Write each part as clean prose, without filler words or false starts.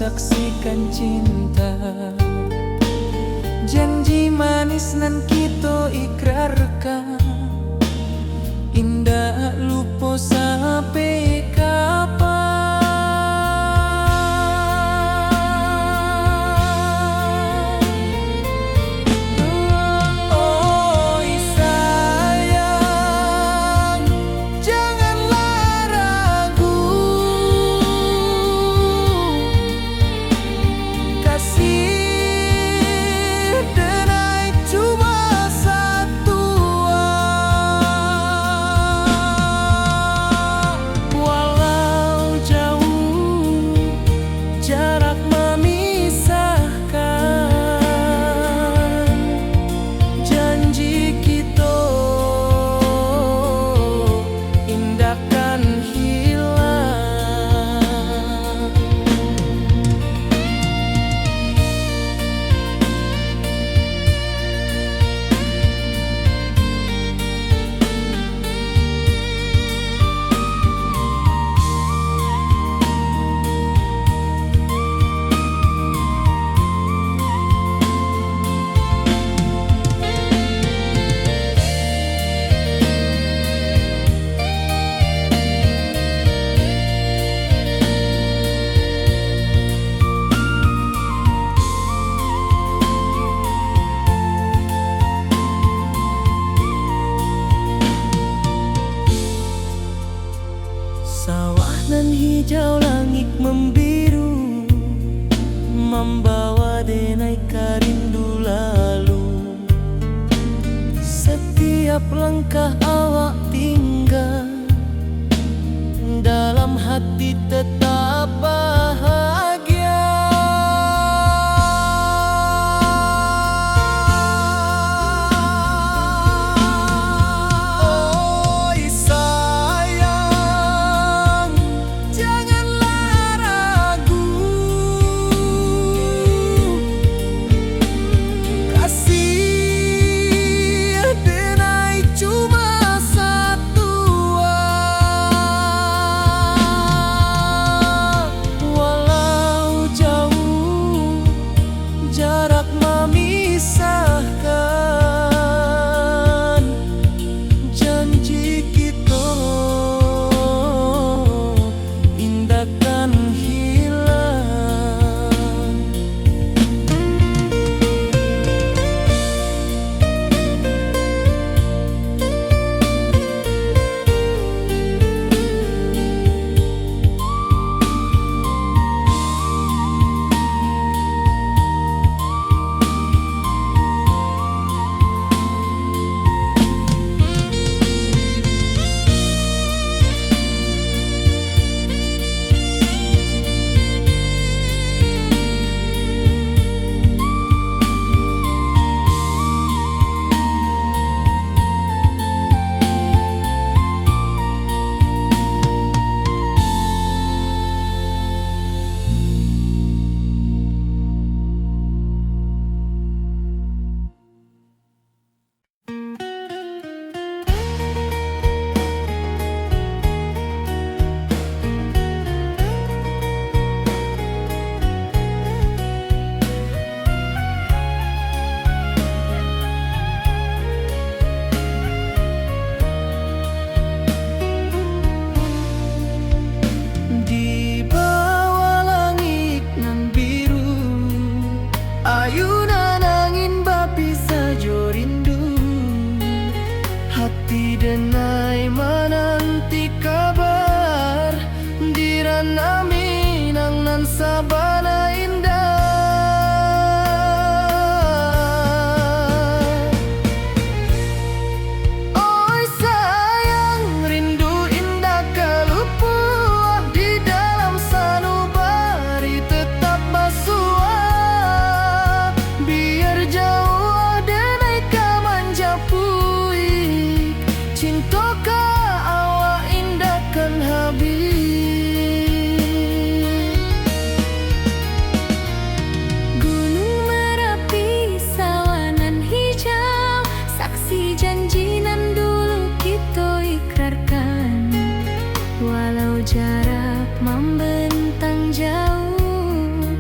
saksikan cinta. Janji manis nan kita ikrarkan, indah lupa sampai kapan. Oi sayang, janganlah ragu, kasih denai cuma satu. Walau jauh jarak memisahkan, janji kita indahkan hilang. Sawah nan hijau, langit membiru, membawa denai karindu lalu. Setiap langkah awak tinggal, dalam hati tetap bahagia. Oi sayang, janganlah ragu, kasih denai cuma satu. Walau jauh jarak memisahkan, janji kita indahkan hilang. Di bawah langit nan biru, ayunan angin bapi sajo rindu. Hati denai menanti kabar, di ranah Minang nan sabana indah. Oi sayang, rindu indah kalupua, di dalam sanubari tetap basua. Biar jauh denai ka manjapuik, cinta ka awak indahkan habis. jarak membentang jauh,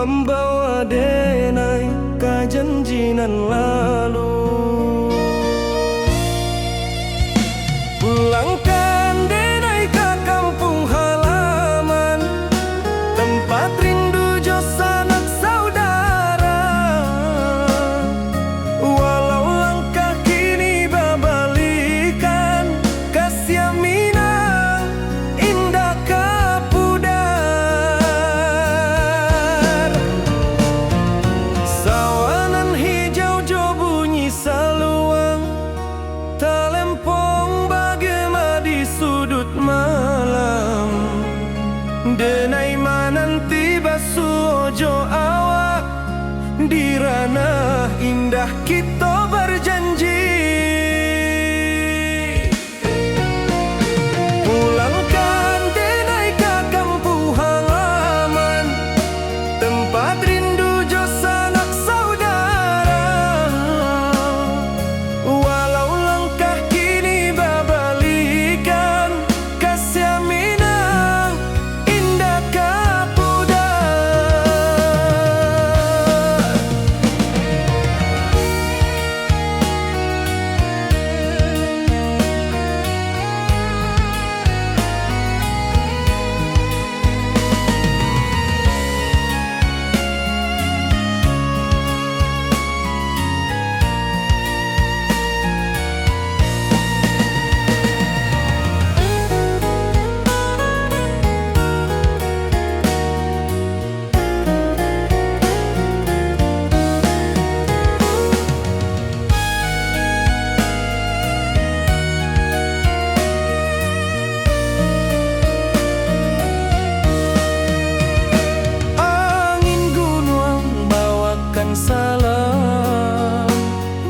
membawa denai ka janjinan lalu. Pulangkan denai ke kampung halaman, tempat rindu jo sanak saudara. Walau langkah kini babalikan, kasih Minang indah kapudar. Sawanan hijau jo bunyi saluang, talempong bagema di sudut malam. Denai mananti basuh ojo awak, di ranah indah kita berjanji. Pulangkan denai ke kampung halaman, tempat rindu jo sanak saudara. Walau langkah kini babalikan, kasih Minang indah kapudar. Angin gunung bawakan salam,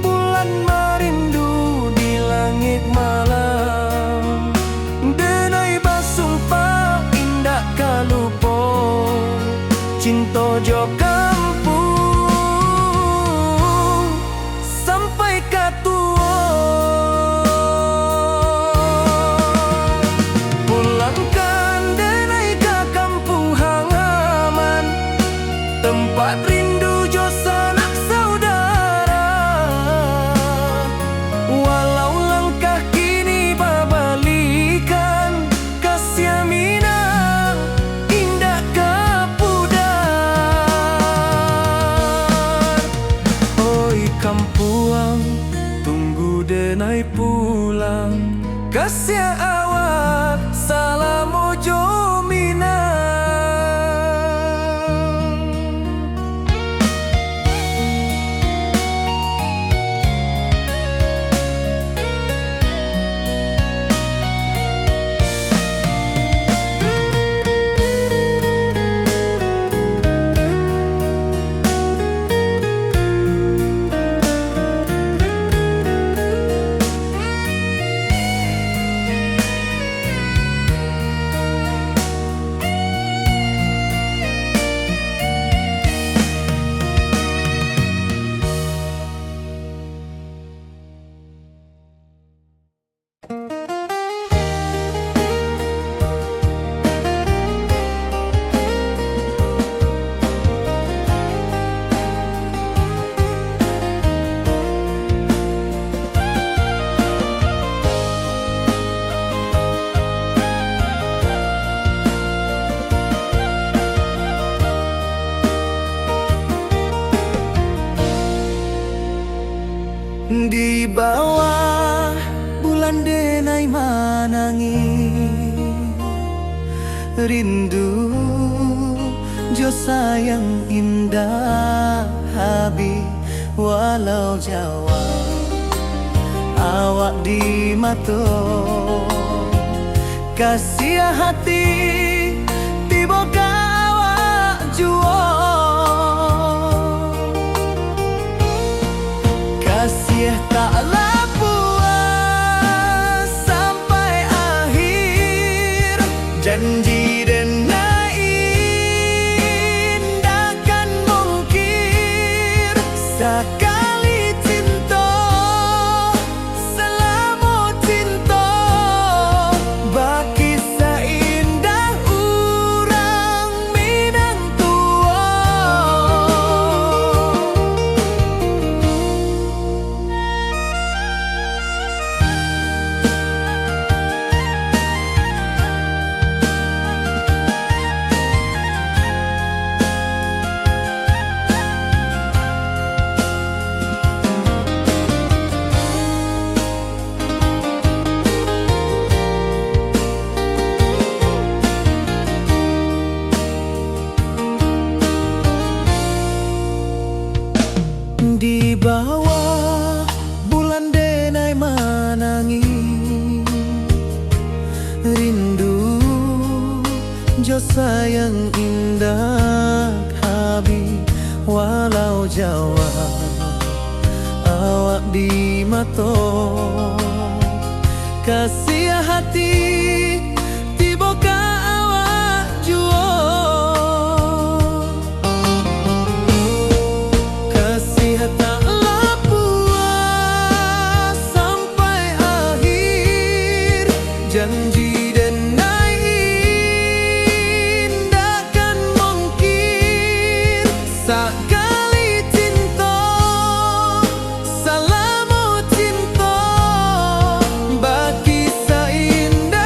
bulan merindu di langit malam. Denai basumpah indah kalupo, cinta jo kampung sampai katua. Pulangkan denai ke kampung halaman, tempat rindu jo sanak saudara. Walau langkah kini babalikan, kasih Minang indah kapudar. Oi kampuang, tunggu denai pulang, kasih awak salam ojo Minang. Di bawah bulan denai manangi, rindu jo sayang indah habi. Walau Jawa awak di mato, kasih hati tiba awak juo. Kasih taklah puas sampai akhir, janji denai indah kan mungkir. Sekali cinta selama cinta, baki seindah bawah bulan denai manangi, rindu jo sayang indah habi walau Jawa awak di mato kasih hati tiba ka awak juo kasih tak puas sampai akhir janji denai indah kan mungkin sekali cinta salamu cinta bagi seindah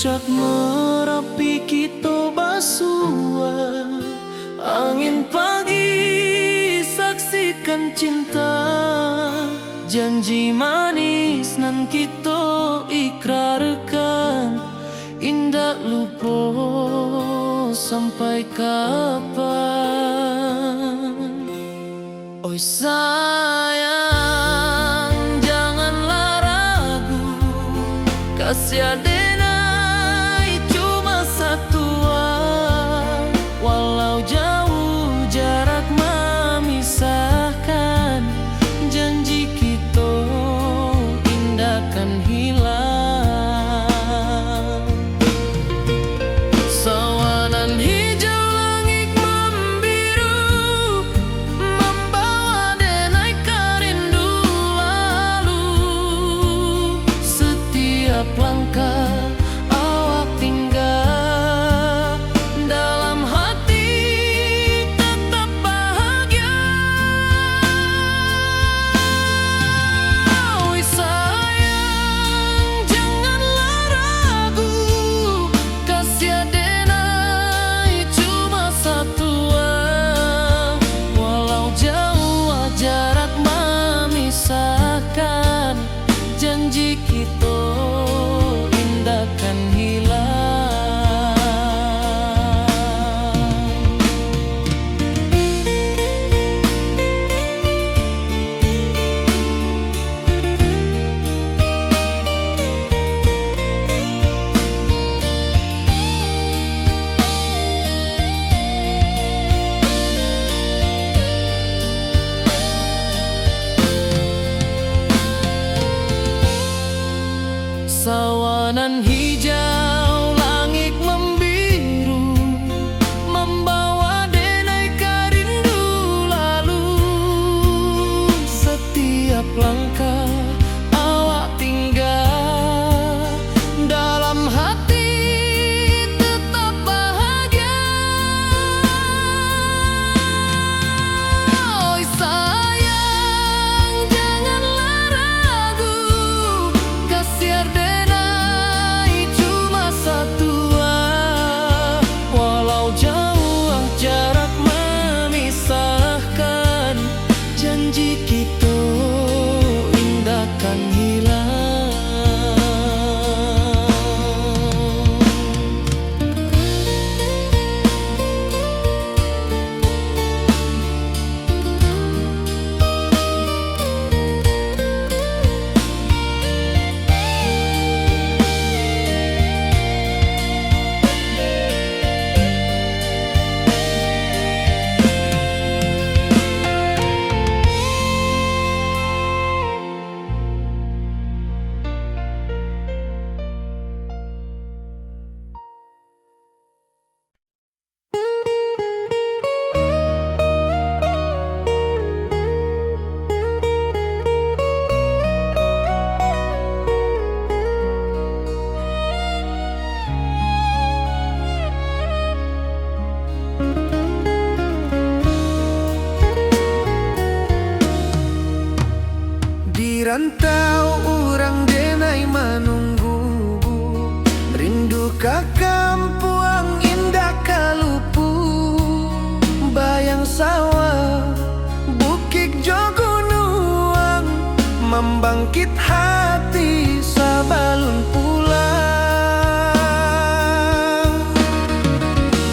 Puncak Merapi kita basua, angin pagi saksikan cinta, janji manis nan kita ikrarkan, indah lupa sampai kapan. Oi sayang, janganlah ragu, kasih adenai cuma satu, walau jauh jarak memisahkan, janji kita indah kan hilang. Sawanan hijau langit membiru, membawa denai kerindu lalu. Setiap langkah awak tinggal, dalam hati tetap bahagia. Oi sayang, janganlah ragu, kasih adenai cuma satu, walau jauh jarak memisahkan, janji kita indah kan hilang. Sawanan hijau langit membiru, membawa denai kerindu lalu. Setiap langkah awak tinggal, dalam hati tetap bahagia. Oi sayang, janganlah ragu, kasih adenai cuma satu, walau jauh jarak memisahkan, janji kita indah kan hilang. Di rantau orang denai menunggu, rindu ke kampung indah kalupu. Bayang sawah, bukit jogunuang, membangkit hati sabalun pulang.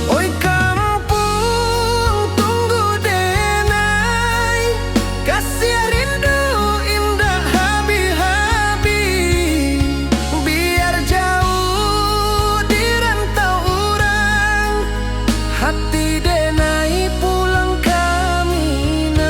Oi kampung tunggu denai, kasih rindu indah habi-habi. Biar jauh di rantau orang, hati denai pulang ke Minang.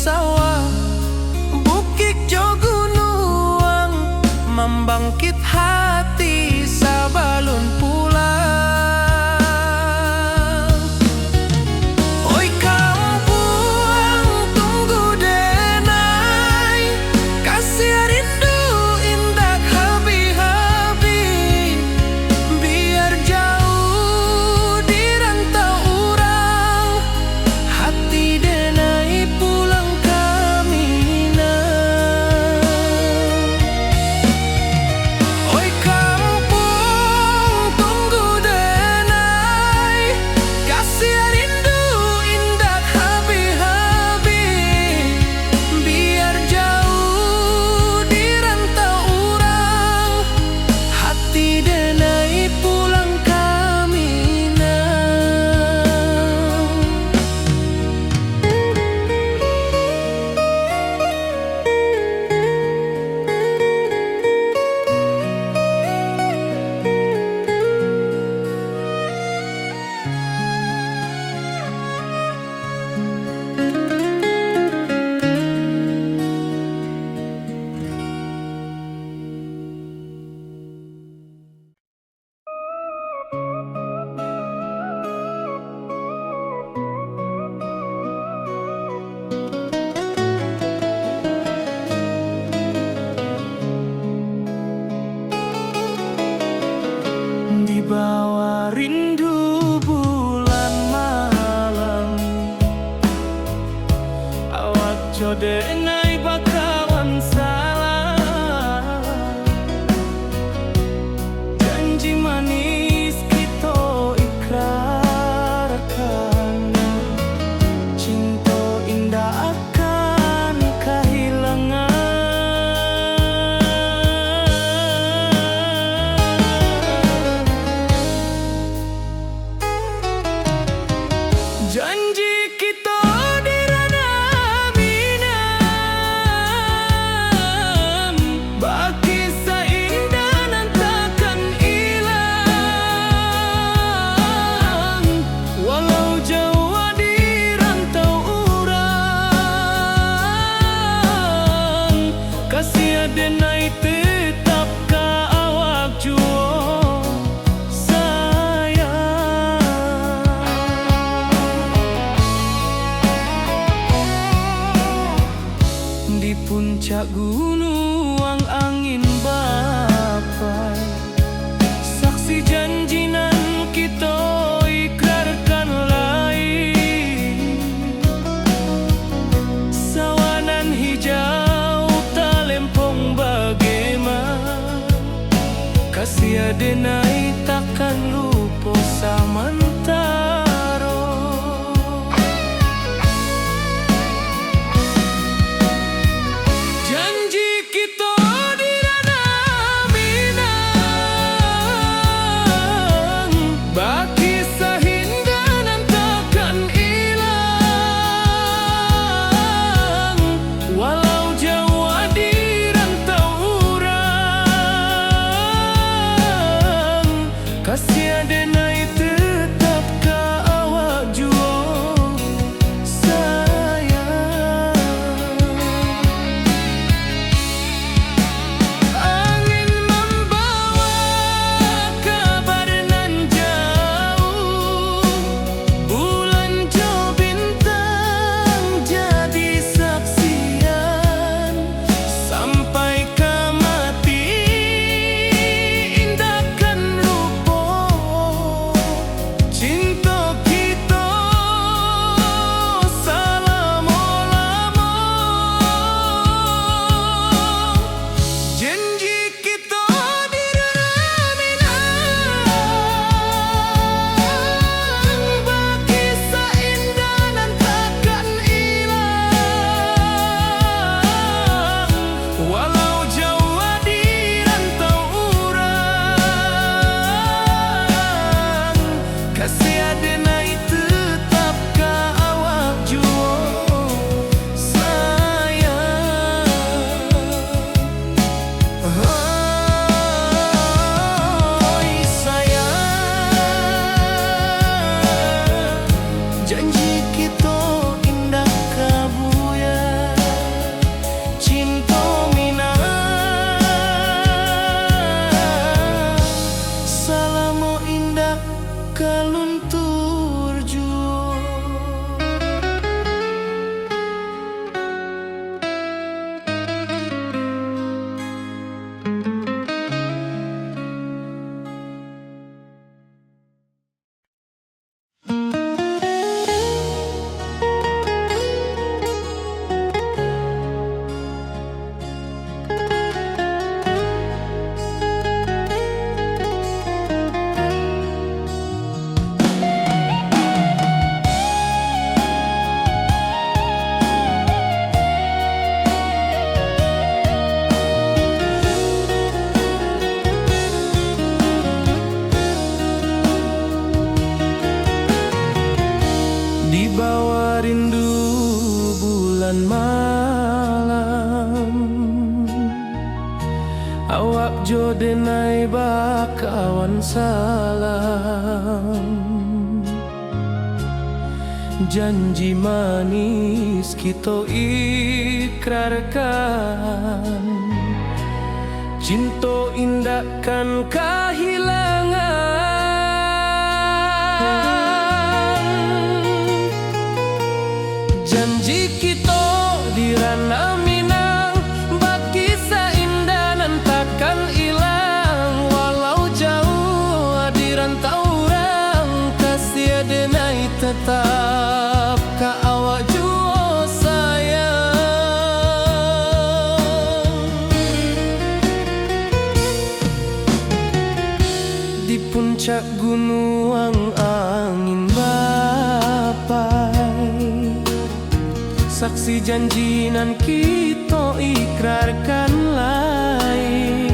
sawah, bukit jo gunung, membangkit hati sabalun pulang. Oi kampung tunggu denai, kasih rindu indah habi-habi. Biar jauh di rantau urang, hati denai pulang kamina. Oi kampung tunggu denai, kasih rindu indah habi-habi. Biar jauh di rantau urang, hati denai pulang kamina. Di bawah rindu bulan malam, awak jodenai bakawan salah. Janji manis kita ikrarkan, cinta indah akan kehilangan. Janji kita di ranah minam, baki seindah nan takkan hilang. Walau jauh di rantau urang, kasih denai tetap ka awak juo sayang. bawa rindu bulan malam. Awak jo denai bakawan salam. Janji manis kita ikrarkan, cinta indahkan kehilangan. Janji kita di ranah Minang, bakisah indah nan takkan hilang. Walau jauh di rantau orang, kasih denai tetap ka awak jua sayang. Di puncak gunung angin bapai, saksi janji nan kita ikrarkan lain.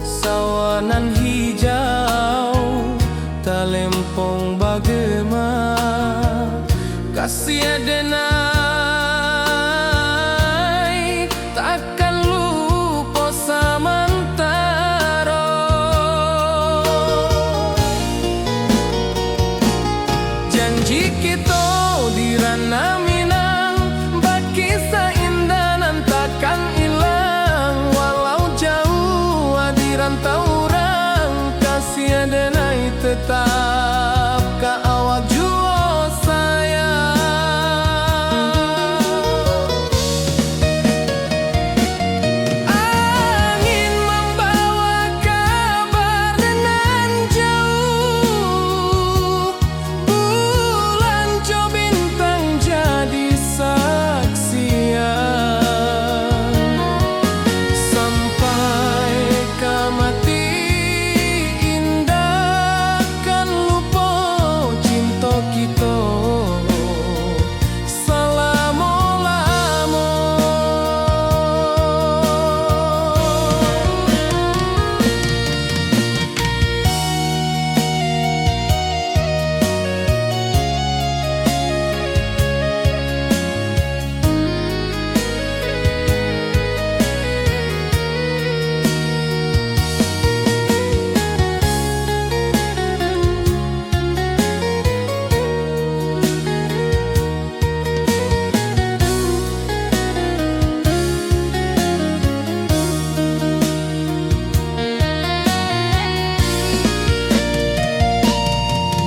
Sawanan hijau talempong bagema, kasih denai takkan lupa samantara. Janji kita di ranah Minang, bakisah indah nan takkan hilang. Walau jauh di rantau orang, kasih denai tetap ka awak jua sayang. Angin membawa kabar nan jauh, bulan jo bintang jadi saksian. Sampai ka mati indah kan lupa cinta kita selama-lama.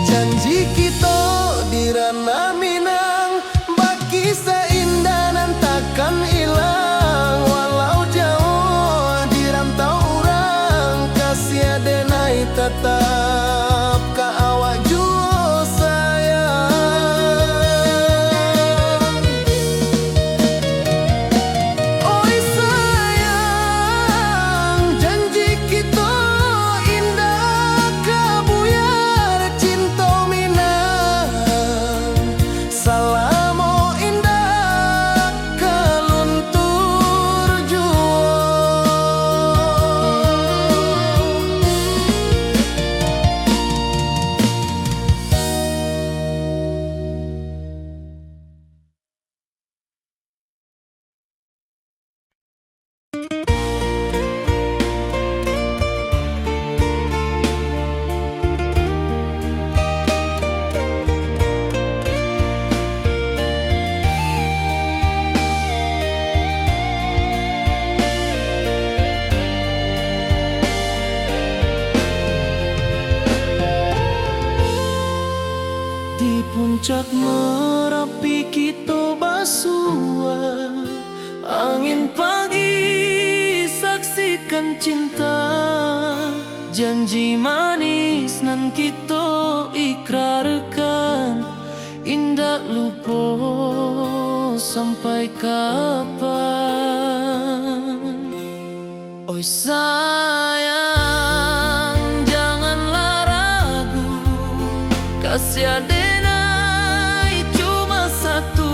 Janji kita di ranah Minang, bakisah indah nan takkan hilang. Walau jauh di rantau orang, kasih denai tetap ka awak jua sayang. Oi sayang, janji kita indah kabuyar cinta Minang. Salamo indah kaluntur jua. Di puncak Merapi kita basua, angin pagi saksikan cinta. Janji manis nan kita ikrarkan, indah lupa sampai kapan. Oi sayang, janganlah ragu, kasih denai cuma satu.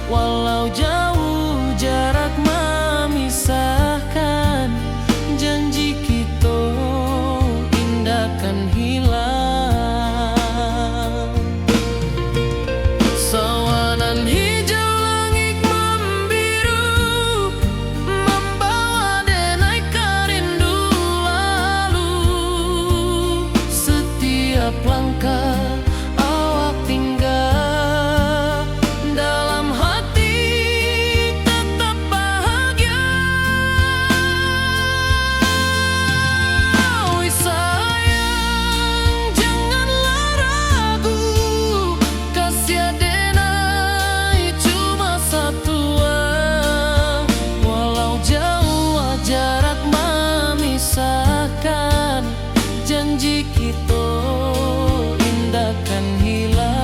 Walau jauh jarak memisahkan, janji kita indahkan hilang. Setiap langkah awak tinggal, dalam hati tetap bahagia. Oi sayang, janganlah ragu, kasih denai cuma satu. Walau jauh jarak memisahkan, janji kita indahkan hilang.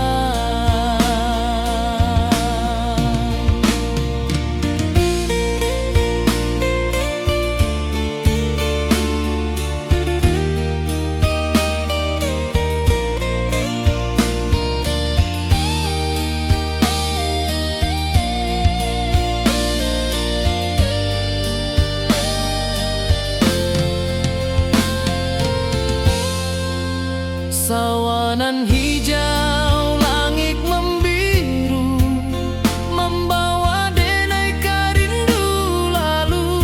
Sawanan hijau, langit membiru, membawa denai rindu lalu.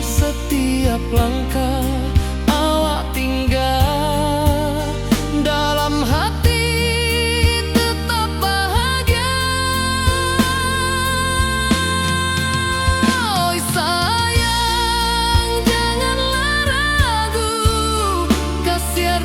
Setiap langkah awak tinggal, dalam hati tetap bahagia. Oi sayang, janganlah ragu, kasih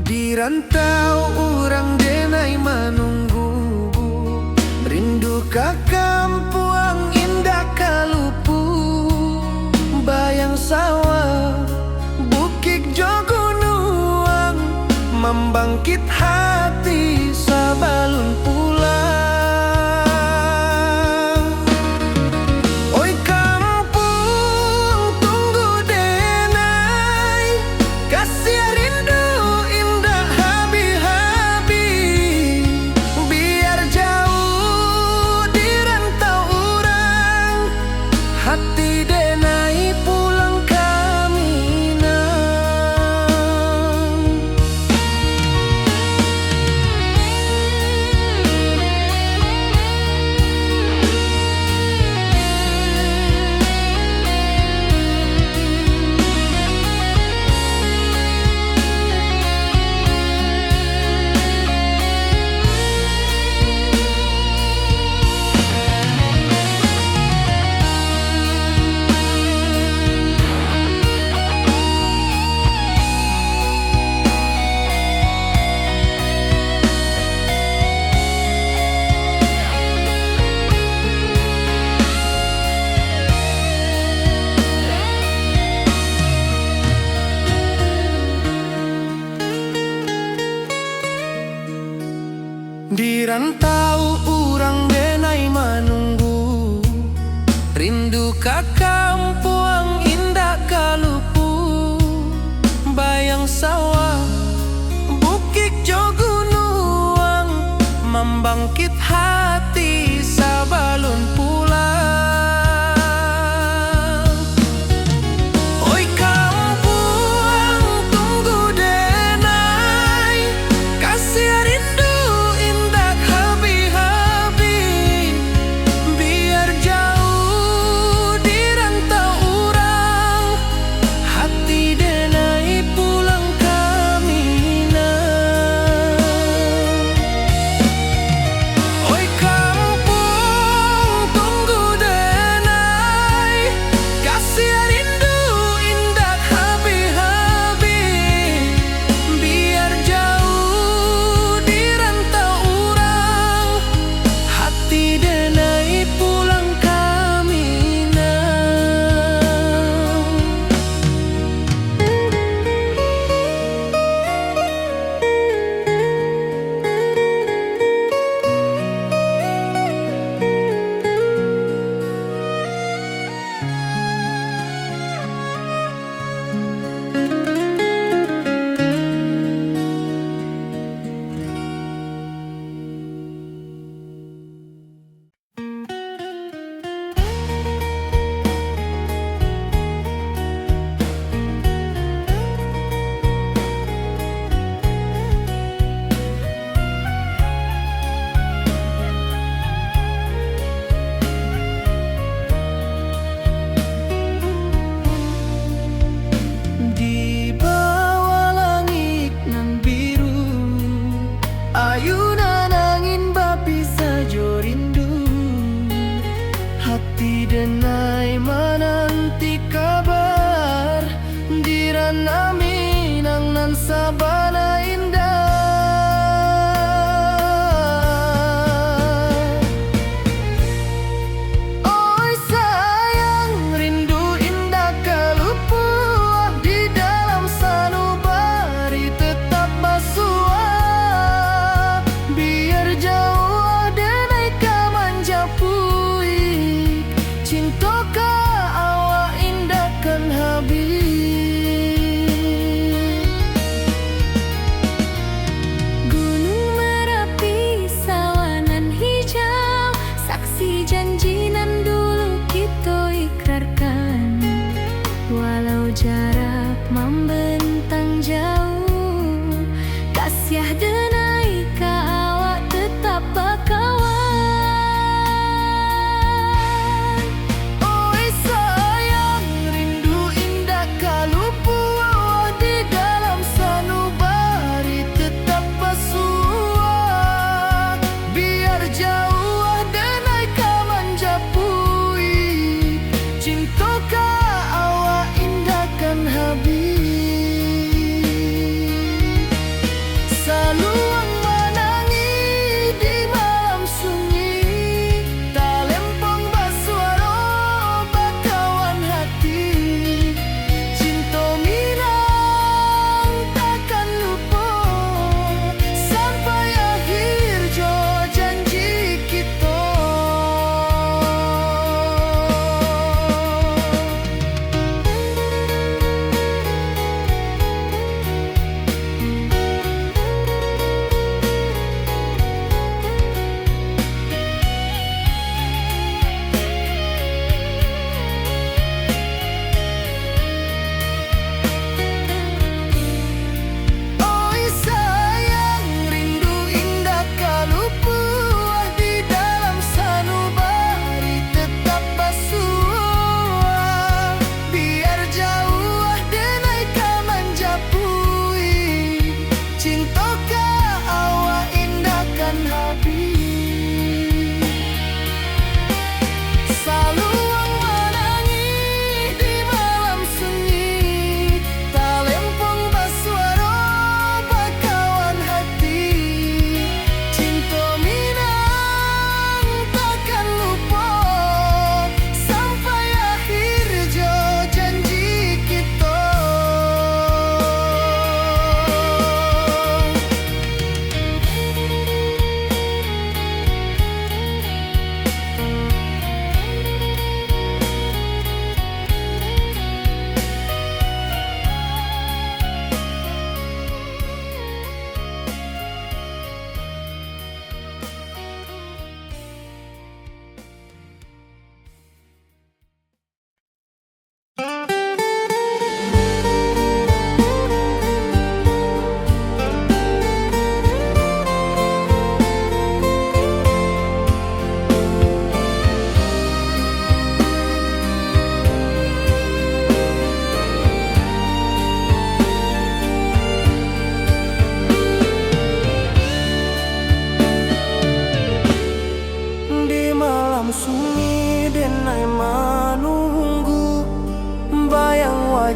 Di rantau urang denai menunggu, rindu ka kampuang indah kalupu. Bayang sawah, bukit jo gunung, membangkit hati sabalun pulang. Oi kampung tunggu denai, kasih rindu hati denai pulang ka Minang. Di rantau urang denai menunggu, rindu ka kampuang indah kalupu. Bayang sawah, bukit jo gunung, membangkit hati sabalun pulang. Oi kampuang tunggu denai, kasih rindu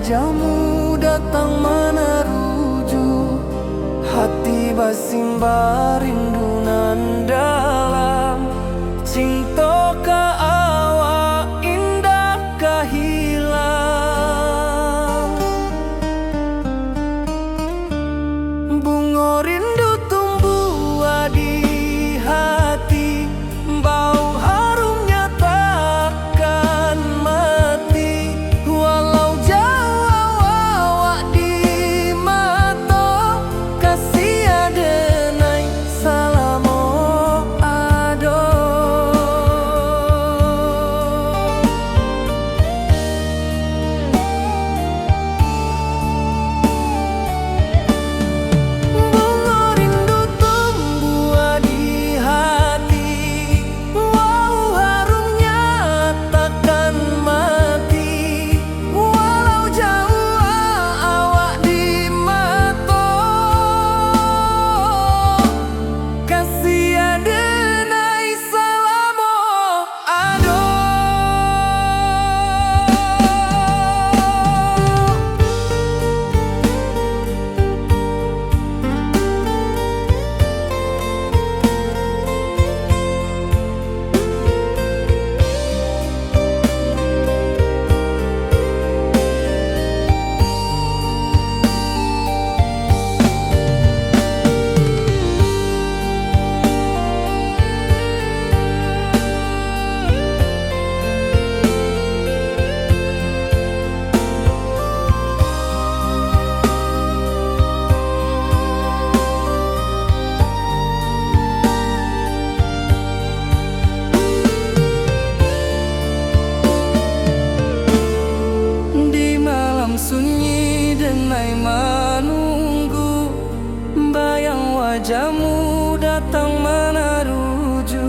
wajahmu datang meneruju, hati basimba rindu nan dalam. Cinta ka awak indah ka hilang. Bunga rindu tumbuh di hati, bau harumnya takkan mati. Walau jauh awak di mata, kasih adenai salamo ado. Bunga rindu tumbuh di hati, wow harumnya takkan mati. Walau jauh awak di mata, kasih adenai salamo ado. Di malam sunyi denai menunggu, bayang wajahmu datang meneruju,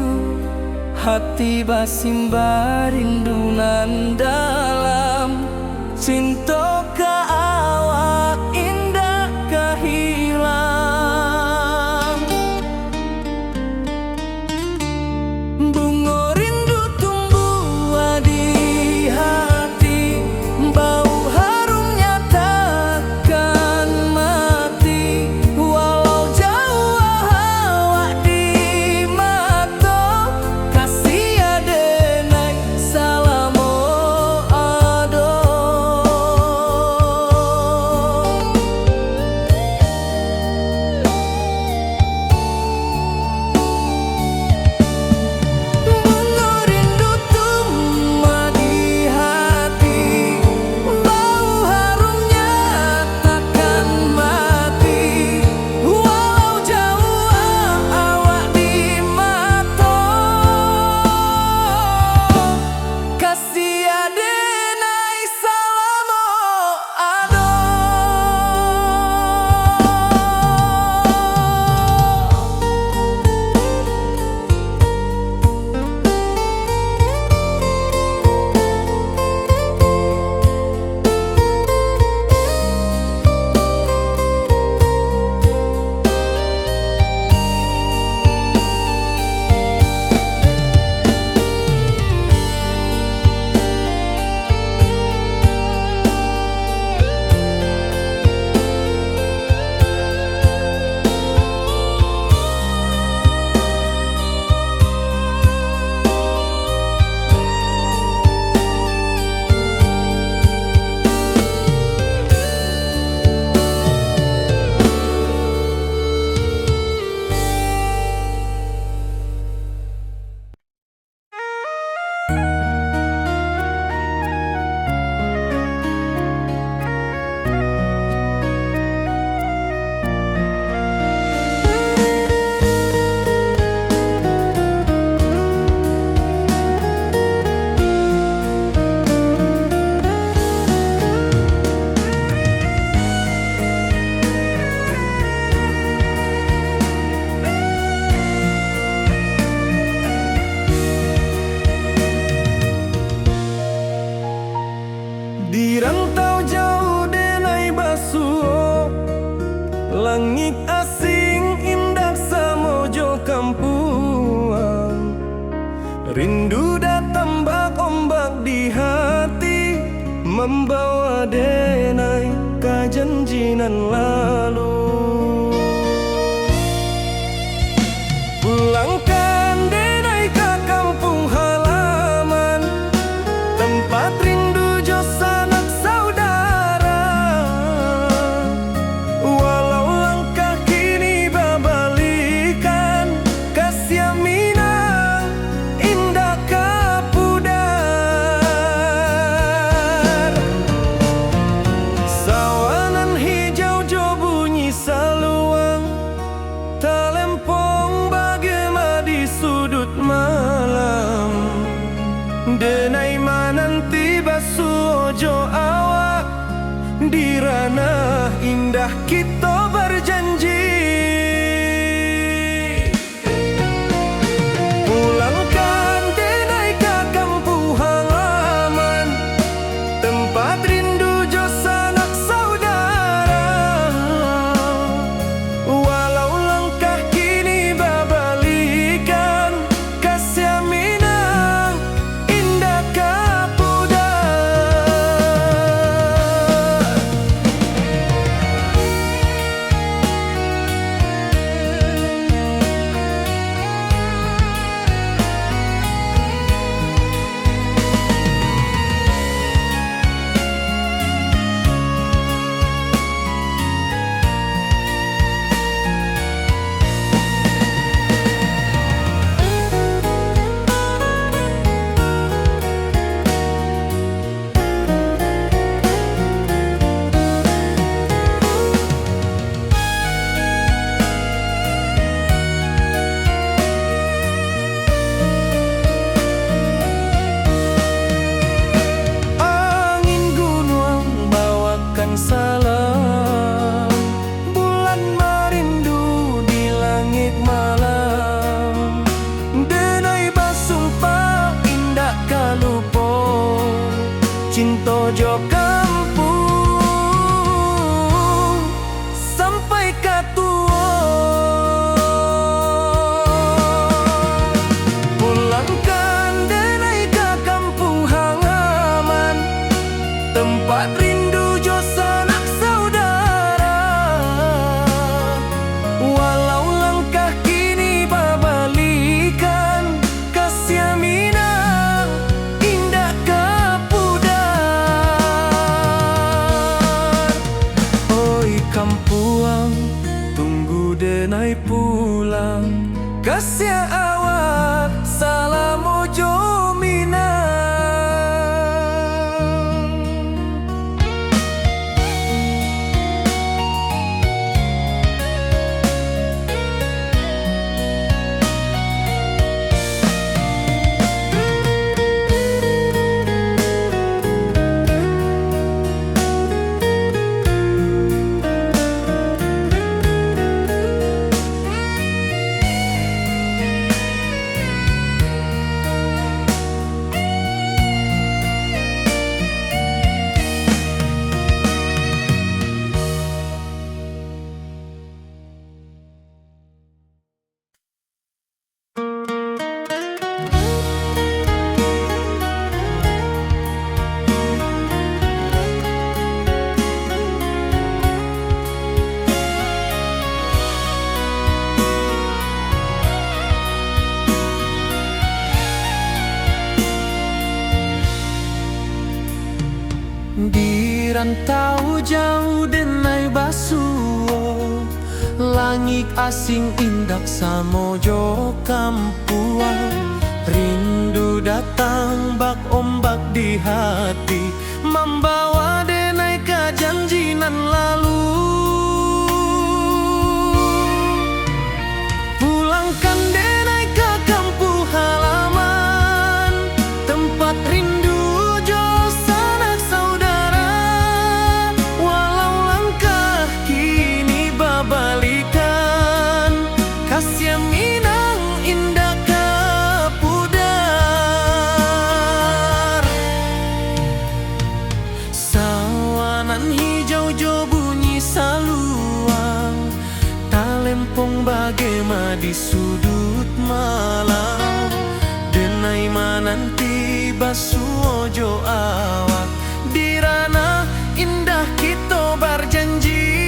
hati basimba rindu nan dalam. Cinta ka awak indah ka hilang. Bunga rindu tumbuh di hati, bau harumnya takkan mati. Walau jauh awak di mata, kasih adenai salamo ado. Bunga rindu tumbuh di hati, bau harumnya takkan mati. Walau jauh awak di mata, kasih adenai salamo ado. Di rantau jauh denai basuh, langit asing indah samojo kampuang. Rindu datang bak ombak di hati, membawa denai janjinan lalu. Pulangkan denai ke kampung halaman, tempat rindu jo sanak saudara. Walau langkah kini babalikan, kasih Minang indah kapudar. Sawanan hijau jo bunyi saluang, talempong bagema di sudut malam. Denai mananti basuh ojo awak, di ranah indah kita berjanji. Pulangkan denai ke kampung halaman, tempat rindu jo sanak saudara. Walau langkah kini babalikan, kasih Minang indah kapudar. Angin gunung bawakan salam, bulan merindu di langit malam. Denai basumpah indah kalupo, cinta jo kampung sampai katua. Pulangkan denai ke kampung halaman, tempat rindu jo sanak saudara. Walau langkah kini babalikan, kasih Minang indah kapudar. Oi kampuang, tunggu denai pulang, kasih awak salam ojo Minang. Di rantau jauh denai basuh, langit asing indak samojo kampuang. Rindu datang bak ombak di hati, membawa denai ke janjinan lalu. Pulangkan denai ke kampung halaman, tempat rindu jo sanak saudara. Walau langkah kini babalikan, kasih Minang indah kapudar. Sawanan hijau jo bunyi saluang, talempong bagema di sudut malam. Denai mananti basuh ojo awak, di ranah indah kita berjanji.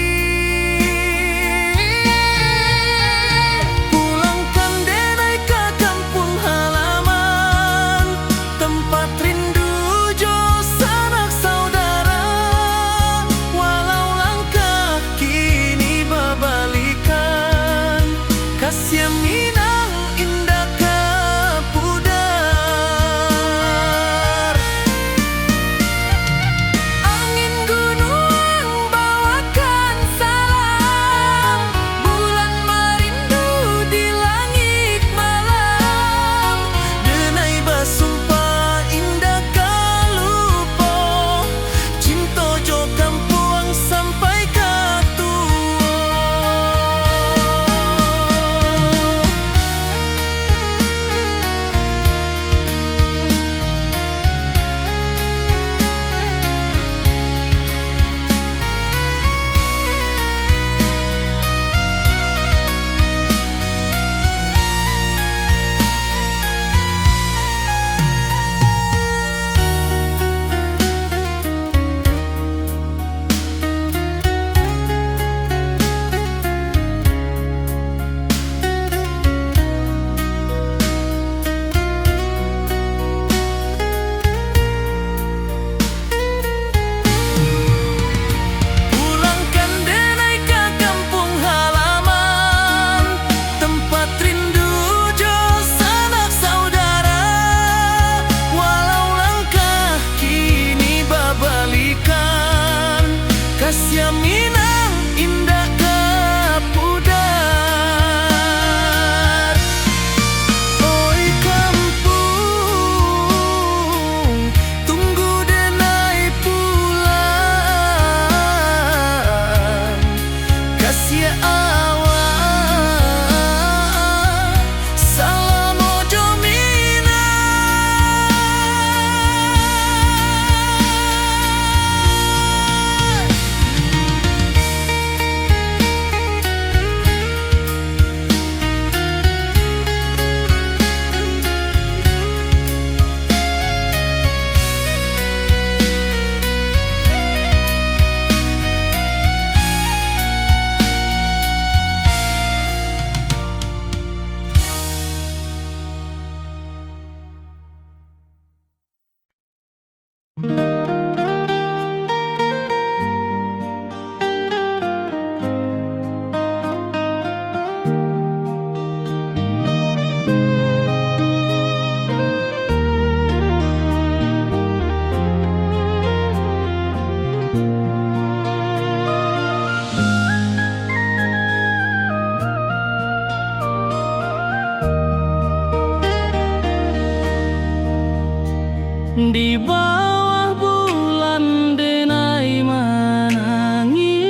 Di bawah bulan denai menangi,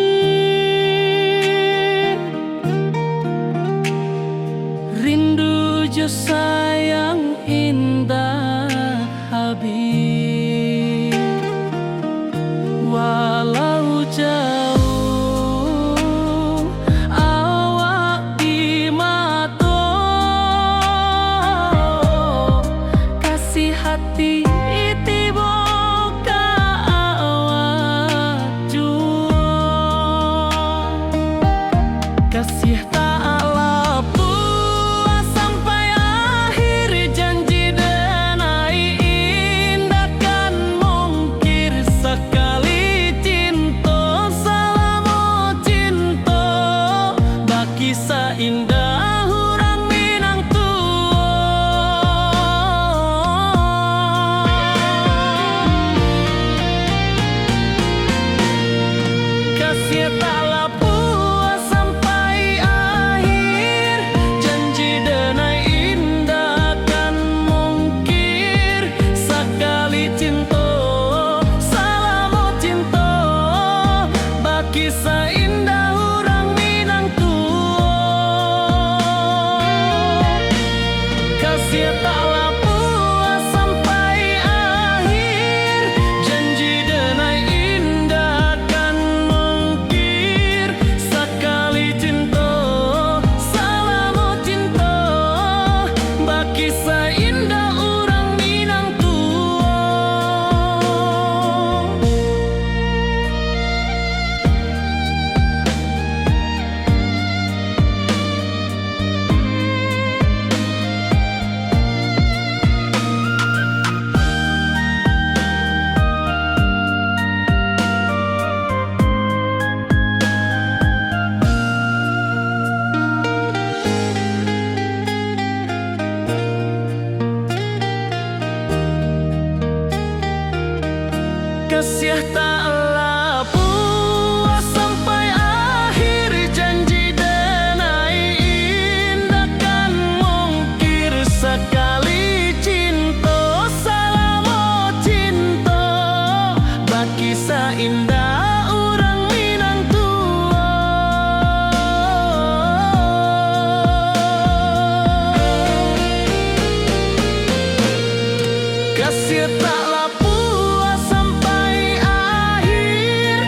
rindu jo sayang indah habis. Walau jauh awak di mata, kasih hati tiba ka awak jua. Kasih tak lapuk sampai akhir, janji denai indah kan mungkir. Sekali cinta selama cinta, baki seindah orang Minang tua. Kasih tak lapuk sampai akhir, janji denai indah kan mungkir. Sekali cinta selama cinta, baki seindah orang Minang tua. Kasih tak lapuk sampai akhir, janji denai indah kan mungkir. Sekali cinta selama cinta, baki seindah orang Minang tua. Kasih tak lapuk sampai akhir, janji denai indah kan mungkir. Sekali cinta selama cinta, baki seindah orang Minang tua. Kasih tak lapuk sampai akhir,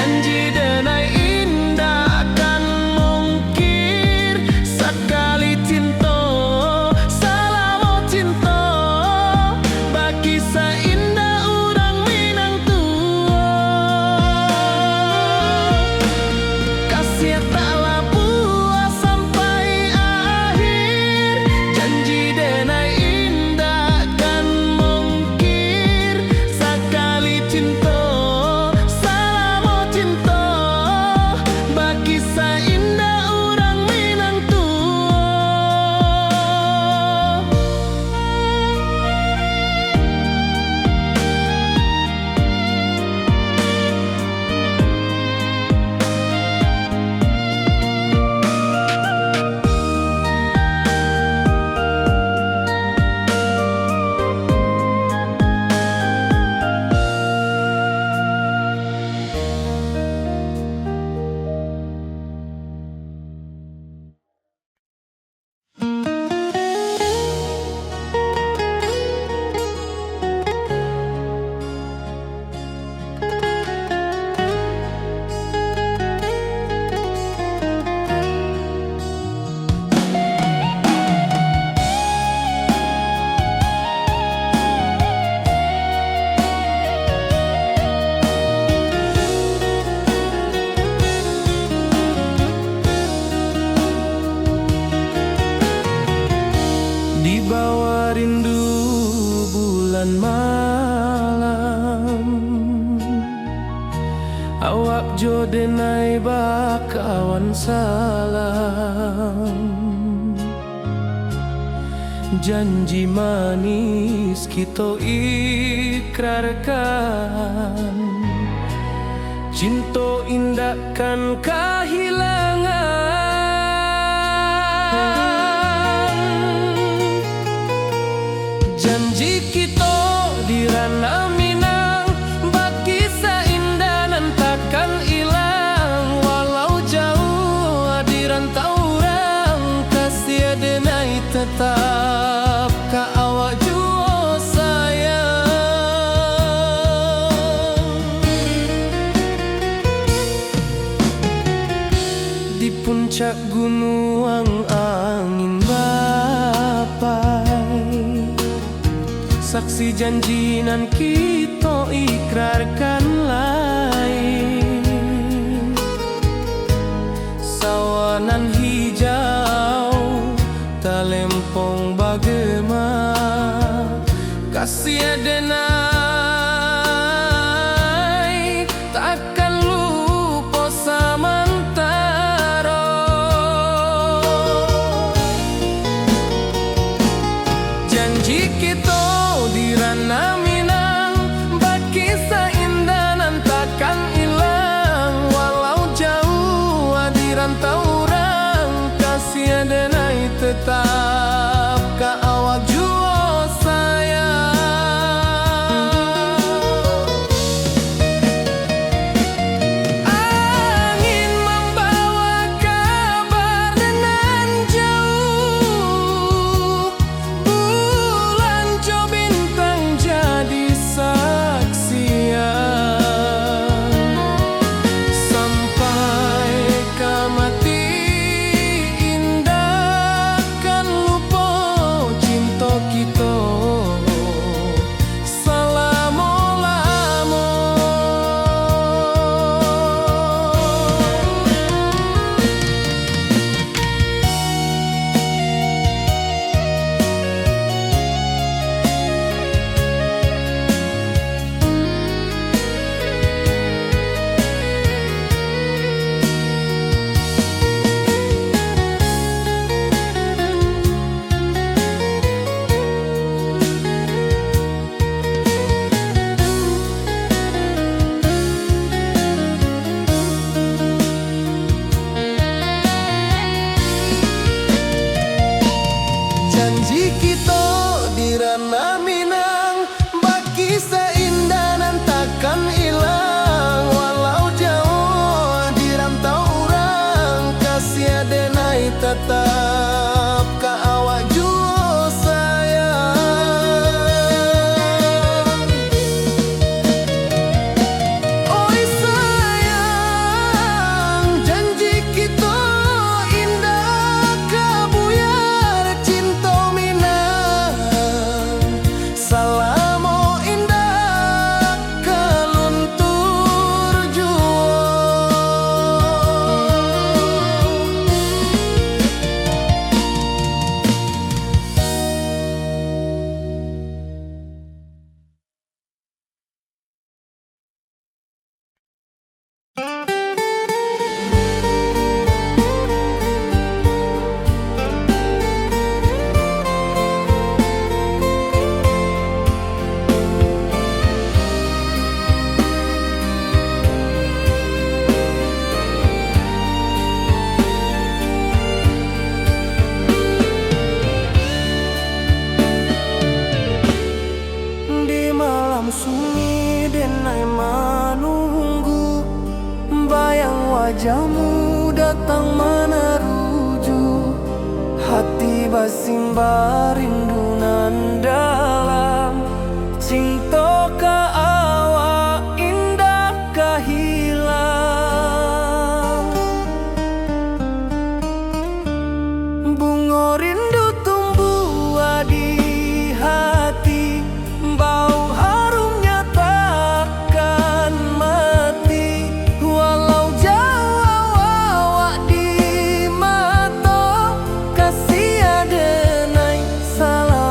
janji denai indah kan mungkir. Sekali cinta selama cinta, baki seindah orang Minang tua. Kasih tak lapuk sampai akhir, janji denai indah kan mungkir. Sekali cinta selama cinta, baki seindah orang Minang tua. Di bawah rindu bulan malam, awak jo denai bakawan salam. Janji manis kita ikrarkan, cinta indahkan kehilangan. Janji kita di tetap ka awak jua sayang. Di puncak gunung angin bapai, saksi janji nan kita ikrarkan lain. Sawanan hijau talempong bagema, kasih adenai takkan lupa samantara. Janji kita di ranah Minang, bakisah indah nan takkan hilang. Walau jauh di rantau orang, kasih adenai tetap ka awak jua sayang. Angin membawa kabar nan jauh, bulan jo bintang jadi saksian. Sampai ke mati indah kan lupa cinta kita selama-lama. Janji kita di ranah Minang, bakisah indah nan takkan hilang. Walau jauh di rantau orang, kasih adenai tetap ka awak jua sayang. Oi sayang, janji kita indah kabuyar cinta Minang. Salamo indah kaluntur jua. Di malam sunyi denai menunggu, bayang wajahmu datang meneruju. Hati basimba rindu nan dalam, cinta ka awak indah ka hilang. Bunga rindu tumbuh di hati, bau harumnya takkan mati. Walau jauh awak di mata, kasih adenai salam.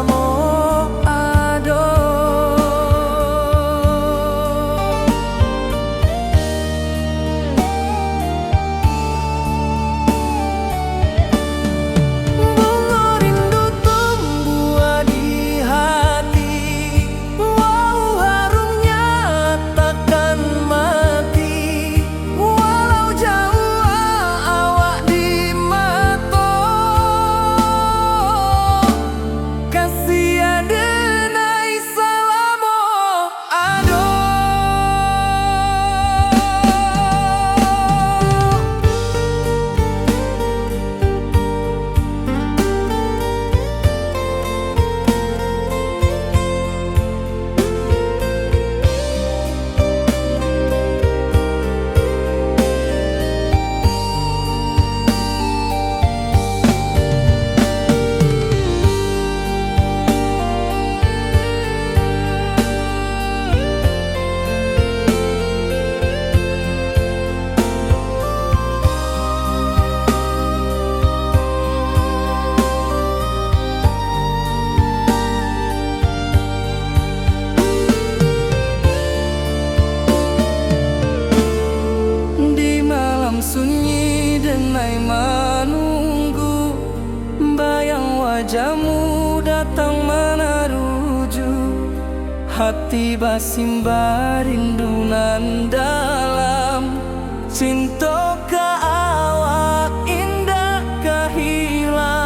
hati basimba rindunan dalam cinta ka awak indah kahilang.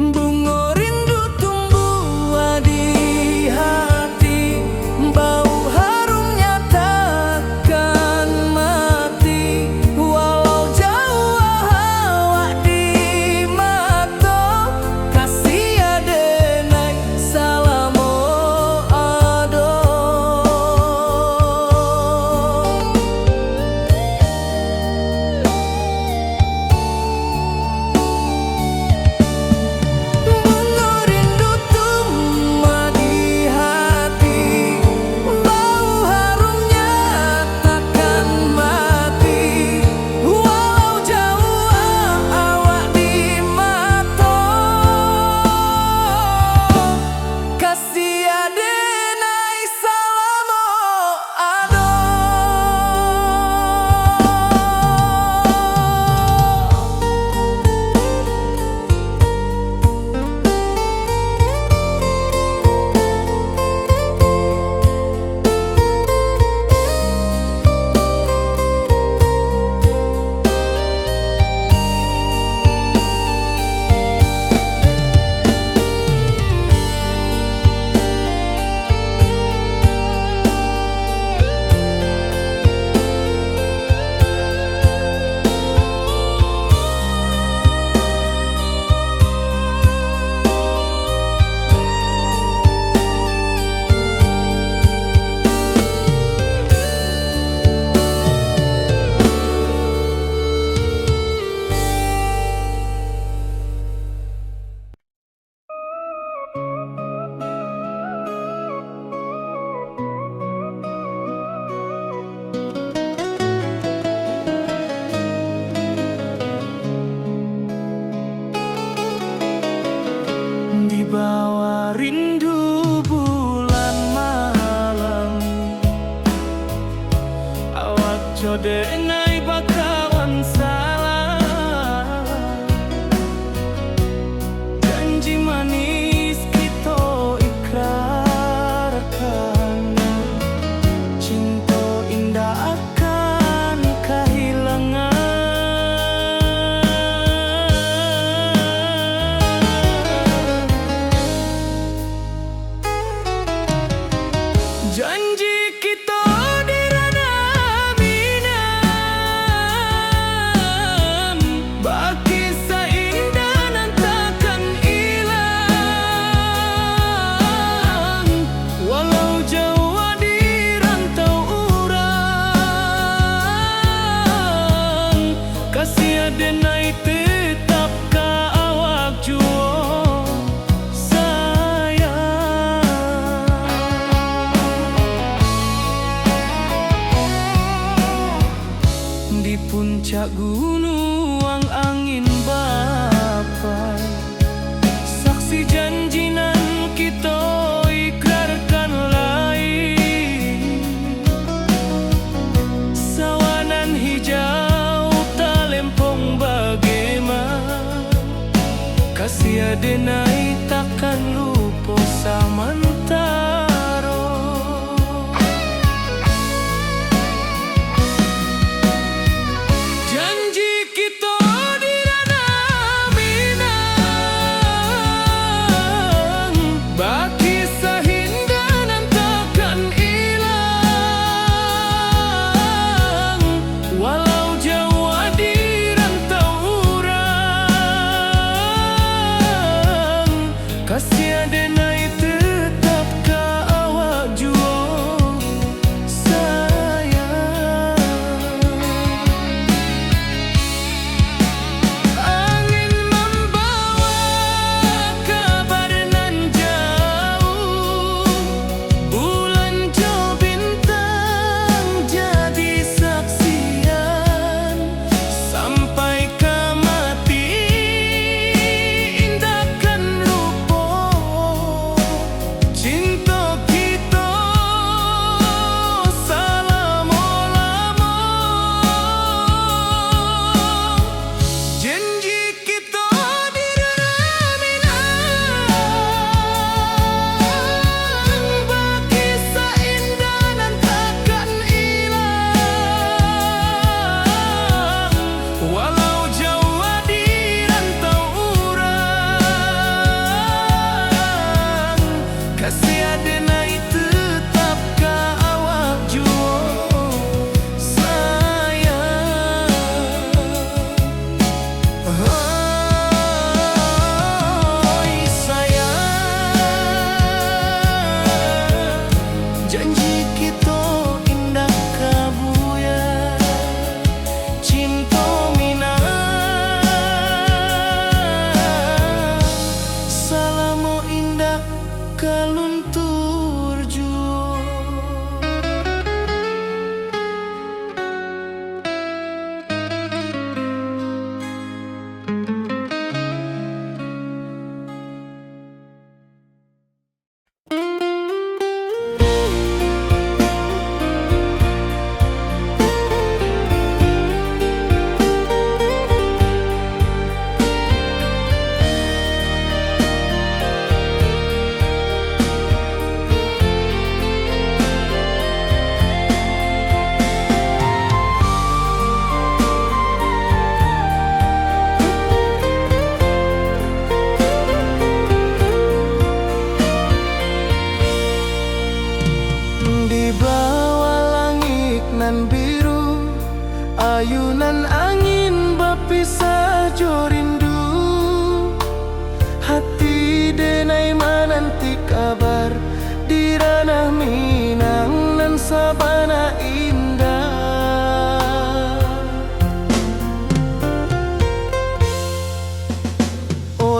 Bunga rindu tumbuh di hati, bau harumnya takkan mati. Walau jauh awak di mata, kasih adenai salamo ado. Bunga rindu tumbuh di hati, bau harumnya takkan mati. Walau jauh awak di mata, kasih adenai salamo ado. Di bawah rindu bulan malam, awak jodenai bakawan salah. Janji manis kita ikrarkan, cinta indah akan kehilangan. Janji kita di ranah Minang, baki seindah nan takkan hilang. Walau jauh di rantau urang, kasih adenai tetap ka awak jua sayang. Di puncak gunung angin bapai, saksi janji nan kita ikrarkan lain. Sawanan hijau talempong bagaimana, kasih adenai takkan lupa samantara. Janji kita di ranah Minang, baki sahinda nan takkan hilang. Walau jauh di rantau urang, kasih adenai tetap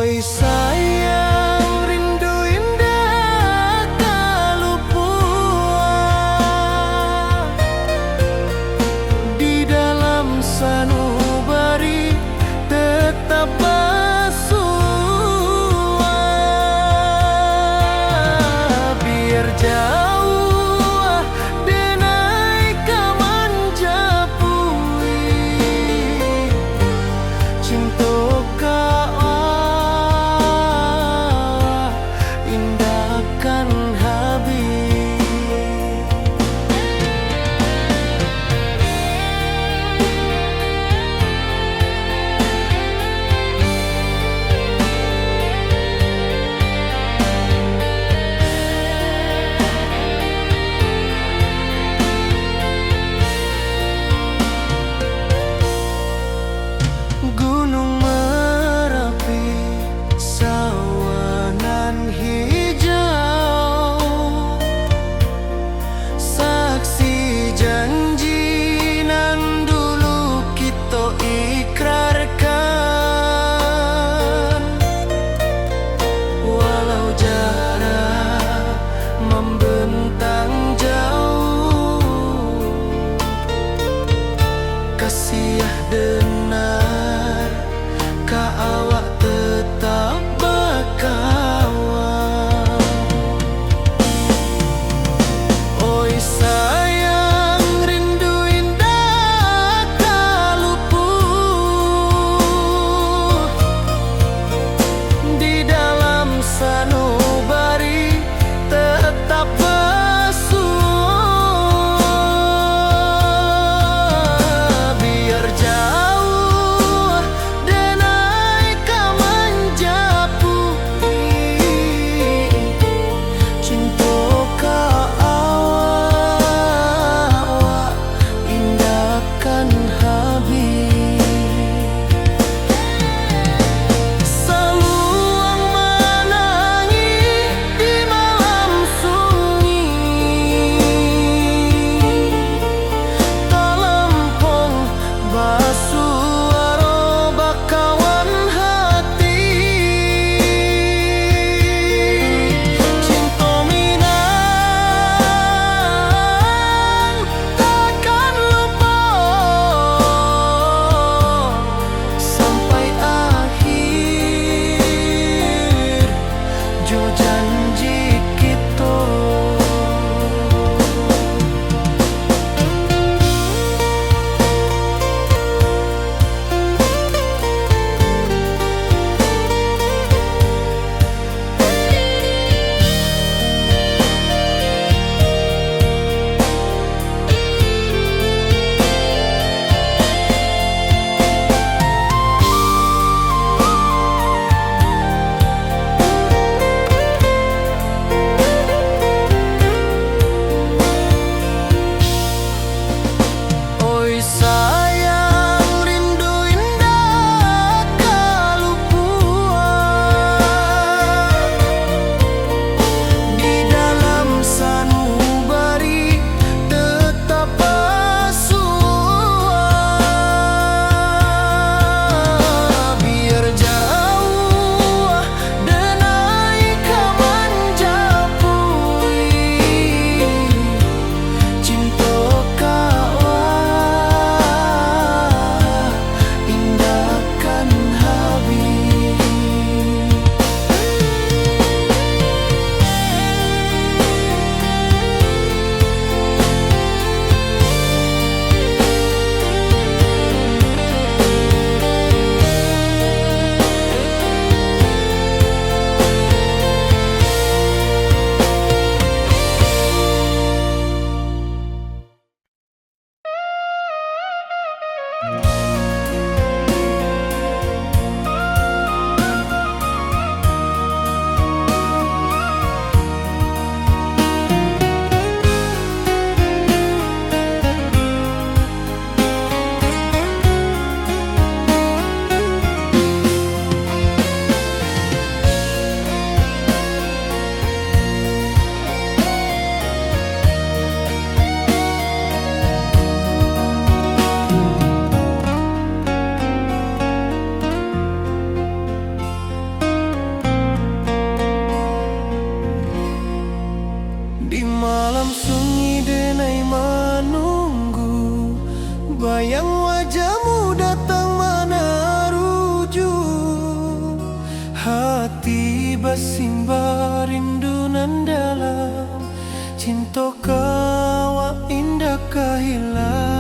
Oi sayang, rindu indah kalupua di dalam sanubari tetap bersua. Biar jauh denai kamanjapui cinta ka simba rindu nan dalam, cinta kawa indah kahilang.